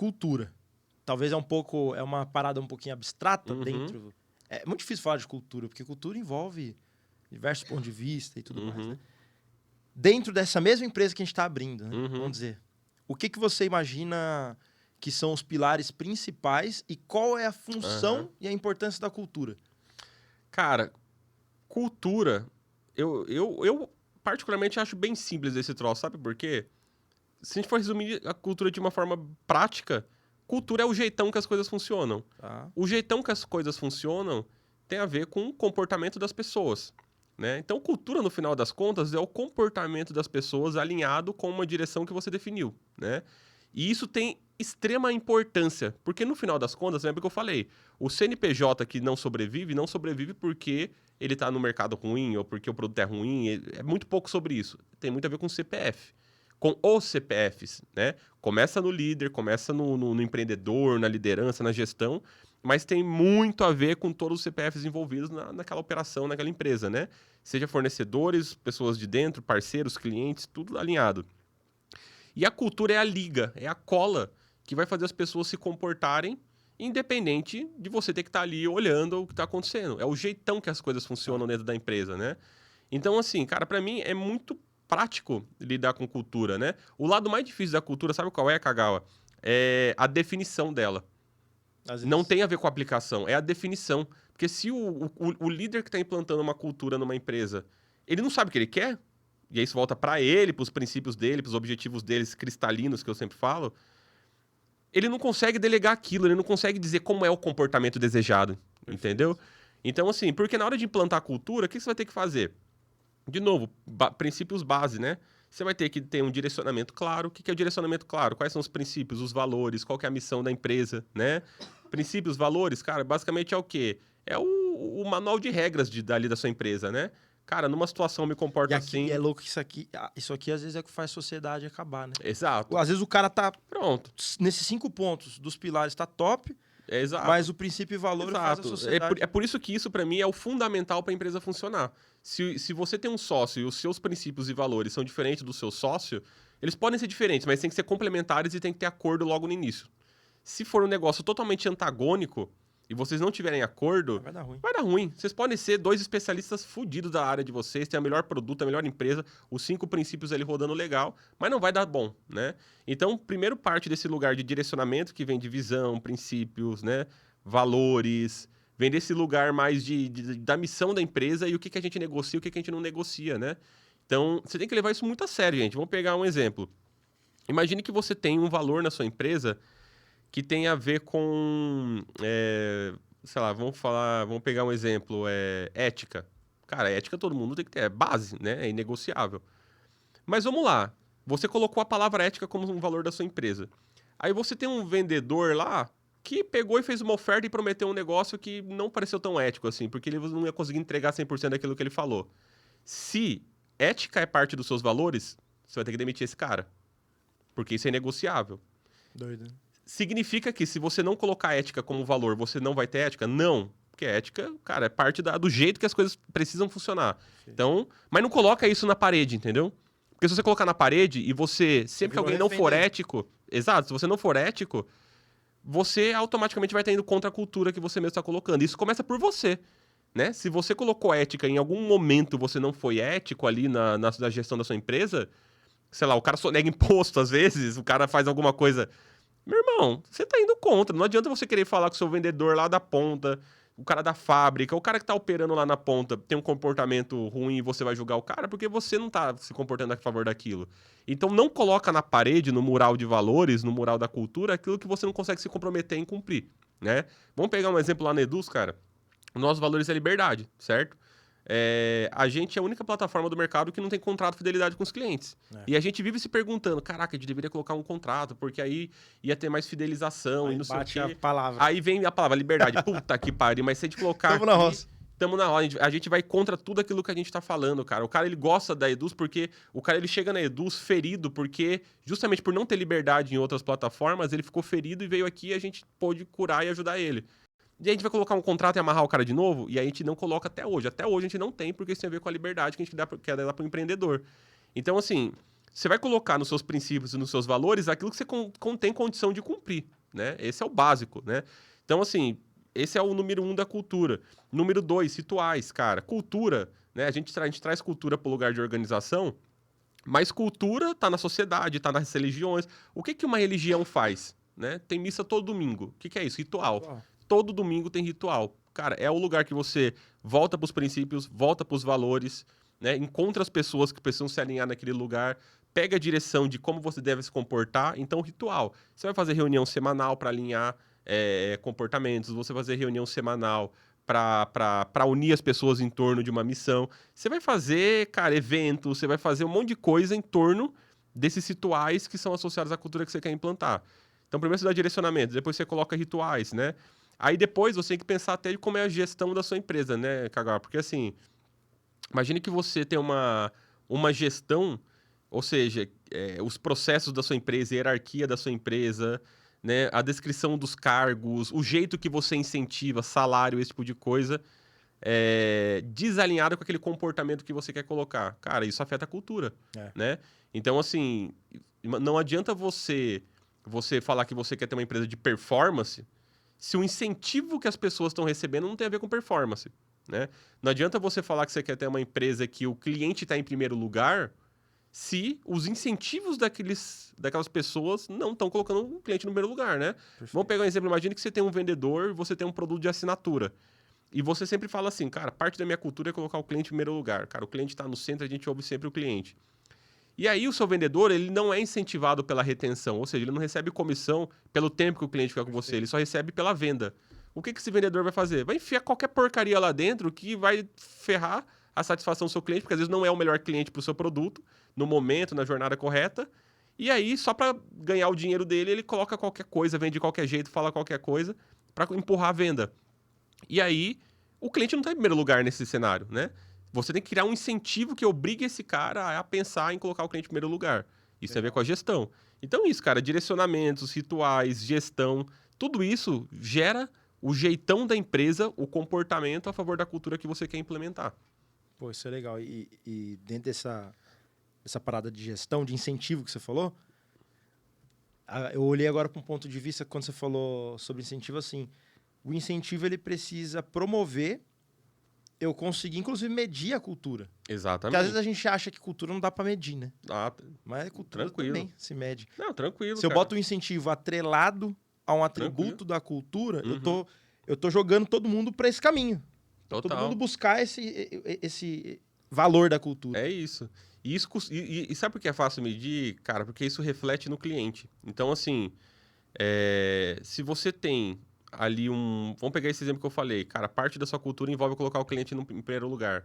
cultura. Talvez é uma parada um pouquinho abstrata Uhum. dentro... É muito difícil falar de cultura, porque cultura envolve diversos pontos de vista e tudo mais, né? Dentro dessa mesma empresa que a gente está abrindo, né? Vamos dizer. O que você imagina que são os pilares principais e qual é a função e a importância da cultura? Cara, cultura, eu particularmente acho bem simples esse troço, sabe por quê? Se a gente for resumir a cultura de uma forma prática, cultura é o jeitão que as coisas funcionam. Tá. O jeitão que as coisas funcionam tem a ver com o comportamento das pessoas, né? Então, cultura, no final das contas, é o comportamento das pessoas alinhado com uma direção que você definiu, né? E isso tem extrema importância, porque no final das contas, lembra que eu falei, o CNPJ que não sobrevive porque ele está no mercado ruim ou porque o produto é ruim, é muito pouco sobre isso. Tem muito a ver com o CPF, com os CPFs, né? Começa no líder, começa no empreendedor, na liderança, na gestão, mas tem muito a ver com todos os CPFs envolvidos naquela operação, naquela empresa, né? Seja fornecedores, pessoas de dentro, parceiros, clientes, tudo alinhado. E a cultura é a liga, é a cola que vai fazer as pessoas se comportarem independente de você ter que estar ali olhando o que está acontecendo. É o jeitão que as coisas funcionam dentro da empresa, né? Então, assim, cara, para mim é muito prático lidar com cultura, né? O lado mais difícil da cultura, sabe qual é, Kagawa? É a definição dela. Não tem a ver com a aplicação, é a definição. Porque se o líder que está implantando uma cultura numa empresa, ele não sabe o que ele quer, e aí isso volta para ele, para os princípios dele, para os objetivos deles cristalinos, que eu sempre falo, ele não consegue delegar aquilo, ele não consegue dizer como é o comportamento desejado, entendeu? Então, assim, porque na hora de implantar a cultura, o que você vai ter que fazer? De novo, princípios base, né? Você vai ter que ter um direcionamento claro. O que é o direcionamento claro? Quais são os princípios, os valores, qual que é a missão da empresa, né? Princípios, valores, cara, basicamente é o quê? É o manual de regras dali da sua empresa, né? Cara, numa situação eu me comporto assim. E é louco que isso aqui às vezes é o que faz a sociedade acabar, né? Exato. Às vezes o cara tá Pronto. nesses 5 pontos dos pilares, tá top, Exato. mas o princípio e valor faz a Exato. sociedade. É por isso que isso, para mim, é o fundamental para a empresa funcionar. Se você tem um sócio e os seus princípios e valores são diferentes do seu sócio, eles podem ser diferentes, mas tem que ser complementares e tem que ter acordo logo no início. Se for um negócio totalmente antagônico e vocês não tiverem acordo, Vai dar ruim. vai dar ruim. Vocês podem ser dois especialistas fudidos da área de vocês, ter o melhor produto, a melhor empresa, os 5 princípios ali rodando legal, mas não vai dar bom, né? Então, primeiro parte desse lugar de direcionamento que vem de visão, princípios, né? Valores, vem desse lugar mais da missão da empresa e o que a gente negocia e o que a gente não negocia, né? Então, você tem que levar isso muito a sério, gente. Vamos pegar um exemplo. Imagine que você tem um valor na sua empresa que tem a ver com, sei lá, vamos pegar um exemplo, ética. Cara, ética todo mundo tem que ter, é base, né? É inegociável. Mas vamos lá, você colocou a palavra ética como um valor da sua empresa. Aí você tem um vendedor lá que pegou e fez uma oferta e prometeu um negócio que não pareceu tão ético assim, porque ele não ia conseguir entregar 100% daquilo que ele falou. Se ética é parte dos seus valores, você vai ter que demitir esse cara, porque isso é inegociável. Doido, né? Significa que se você não colocar ética como valor, você não vai ter ética? Não. Porque ética, cara, é parte do jeito que as coisas precisam funcionar. Sim. Então, mas não coloca isso na parede, entendeu? Porque se você colocar na parede e você, sempre que alguém não for ético, exato, se você não for ético, você automaticamente vai estar indo contra a cultura que você mesmo está colocando. Isso começa por você, né? Se você colocou ética em algum momento você não foi ético ali na gestão da sua empresa, sei lá, o cara sonega imposto às vezes, o cara faz alguma coisa. Meu irmão, você tá indo contra. Não adianta você querer falar com o seu vendedor lá da ponta, o cara da fábrica, o cara que tá operando lá na ponta tem um comportamento ruim e você vai julgar o cara porque você não tá se comportando a favor daquilo. Então não coloca na parede, no mural de valores, no mural da cultura, aquilo que você não consegue se comprometer em cumprir, né? Vamos pegar um exemplo lá na Eduz, cara. Nossos valores é liberdade, certo? A gente é a única plataforma do mercado que não tem contrato de fidelidade com os clientes. E a gente vive se perguntando, caraca, a gente deveria colocar um contrato, porque aí ia ter mais fidelização Aí e não sei o quê. a palavra. Aí vem a palavra liberdade. Puta que pariu, mas se a gente colocar Tamo na roça. Tamo na roça. A gente vai contra tudo aquilo que a gente tá falando, cara. O cara, ele gosta da Eduz porque o cara, ele chega na Eduz ferido porque, justamente por não ter liberdade em outras plataformas, ele ficou ferido e veio aqui e a gente pôde curar e ajudar ele. E a gente vai colocar um contrato e amarrar o cara de novo? E aí a gente não coloca até hoje. Até hoje a gente não tem, porque isso tem a ver com a liberdade que a gente quer dar para o empreendedor. Então, assim, você vai colocar nos seus princípios e nos seus valores aquilo que você tem condição de cumprir, né? Esse é o básico, né? Então, assim, esse é o número 1 da cultura. Número 2, rituais, cara. Cultura, né? A gente traz cultura para o lugar de organização, mas cultura tá na sociedade, tá nas religiões. O que uma religião faz? Né? Tem missa todo domingo. O que é isso? Ritual. Todo domingo tem ritual. Cara, é o lugar que você volta para os princípios, volta para os valores, né? Encontra as pessoas que precisam se alinhar naquele lugar, pega a direção de como você deve se comportar. Então, ritual. Você vai fazer reunião semanal para alinhar comportamentos, você vai fazer reunião semanal para unir as pessoas em torno de uma missão. Você vai fazer, cara, eventos, você vai fazer um monte de coisa em torno desses rituais que são associados à cultura que você quer implantar. Então, primeiro você dá direcionamento, depois você coloca rituais, né? Aí depois você tem que pensar até de como é a gestão da sua empresa, né, Kagawa? Porque assim, imagine que você tem uma gestão, ou seja, os processos da sua empresa, a hierarquia da sua empresa, né, a descrição dos cargos, o jeito que você incentiva, salário, esse tipo de coisa, desalinhado com aquele comportamento que você quer colocar. Cara, isso afeta a cultura, né? Então, assim, não adianta você falar que você quer ter uma empresa de performance se o incentivo que as pessoas estão recebendo não tem a ver com performance, né? Não adianta você falar que você quer ter uma empresa que o cliente está em primeiro lugar se os incentivos daquelas pessoas não estão colocando o cliente no primeiro lugar, né? Perfeito. Vamos pegar um exemplo. Imagine que você tem um vendedor, você tem um produto de assinatura. E você sempre fala assim, cara, parte da minha cultura é colocar o cliente em primeiro lugar. Cara, o cliente está no centro, a gente ouve sempre o cliente. E aí o seu vendedor, ele não é incentivado pela retenção, ou seja, ele não recebe comissão pelo tempo que o cliente fica com você, ele só recebe pela venda. O que esse vendedor vai fazer? Vai enfiar qualquer porcaria lá dentro que vai ferrar a satisfação do seu cliente, porque às vezes não é o melhor cliente para o seu produto, no momento, na jornada correta. E aí, só para ganhar o dinheiro dele, ele coloca qualquer coisa, vende de qualquer jeito, fala qualquer coisa, para empurrar a venda. E aí, o cliente não está em primeiro lugar nesse cenário, né? Você tem que criar um incentivo que obrigue esse cara a pensar em colocar o cliente em primeiro lugar. Isso tem a ver com a gestão. Então, isso, cara, direcionamentos, rituais, gestão, tudo isso gera o jeitão da empresa, o comportamento a favor da cultura que você quer implementar. Pô, isso é legal. E dentro dessa parada de gestão, de incentivo que você falou, eu olhei agora para um ponto de vista, quando você falou sobre incentivo, assim, o incentivo ele precisa promover eu conseguir, inclusive, medir a cultura. Exatamente. Porque às vezes a gente acha que cultura não dá para medir, né? Mas a cultura tranquilo. também se mede. Não, tranquilo, Se eu boto um incentivo atrelado a um atributo da cultura, eu tô jogando todo mundo para esse caminho. Total. Todo mundo buscar esse valor da cultura. É isso. E sabe por que é fácil medir, cara? Porque isso reflete no cliente. Então, assim, se você tem ali vamos pegar esse exemplo que eu falei. Cara, parte da sua cultura envolve colocar o cliente em primeiro lugar.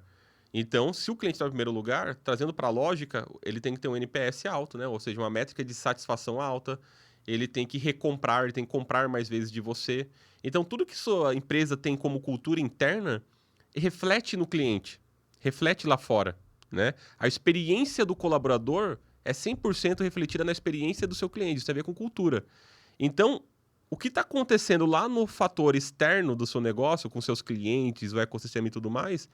Então, se o cliente está em primeiro lugar, trazendo para a lógica, ele tem que ter um NPS alto, né? Ou seja, uma métrica de satisfação alta. Ele tem que recomprar, ele tem que comprar mais vezes de você. Então, tudo que sua empresa tem como cultura interna reflete no cliente, reflete lá fora, né? A experiência do colaborador é 100% refletida na experiência do seu cliente. Isso tem a ver com cultura. Então, o que está acontecendo lá no fator externo do seu negócio, com seus clientes, o ecossistema e tudo mais,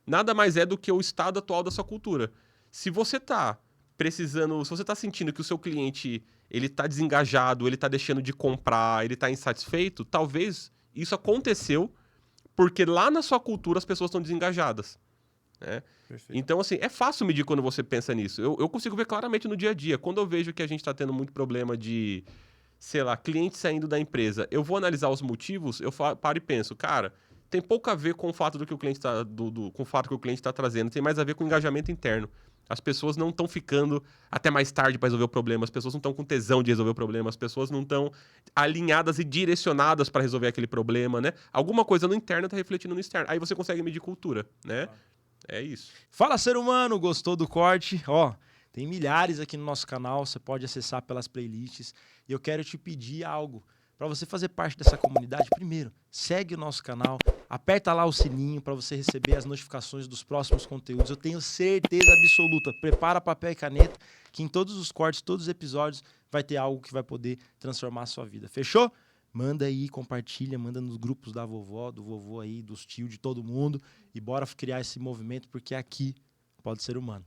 nada mais é do que o estado atual da sua cultura. Se você está precisando, se você está sentindo que o seu cliente ele está desengajado, ele está deixando de comprar, ele está insatisfeito, talvez isso aconteceu porque lá na sua cultura as pessoas estão desengajadas. Né? Então, assim, é fácil medir quando você pensa nisso. Eu consigo ver claramente no dia a dia. Quando eu vejo que a gente está tendo muito problema de, sei lá, cliente saindo da empresa, eu vou analisar os motivos, eu paro e penso, cara, tem pouco a ver com o fato do que o cliente está com o fato que o cliente está trazendo, tem mais a ver com o engajamento interno. As pessoas não estão ficando até mais tarde para resolver o problema, as pessoas não estão com tesão de resolver o problema, as pessoas não estão alinhadas e direcionadas para resolver aquele problema, né? Alguma coisa no interno está refletindo no externo. Aí você consegue medir cultura, né? É isso. Fala, ser humano! Gostou do corte? Ó, tem milhares aqui no nosso canal, você pode acessar pelas playlists. E eu quero te pedir algo. Para você fazer parte dessa comunidade, primeiro, segue o nosso canal, aperta lá o sininho para você receber as notificações dos próximos conteúdos. Eu tenho certeza absoluta, prepara papel e caneta, que em todos os cortes, todos os episódios, vai ter algo que vai poder transformar a sua vida. Fechou? Manda aí, compartilha, manda nos grupos da vovó, do vovô aí, dos tios, de todo mundo. E bora criar esse movimento, porque aqui pode ser humano.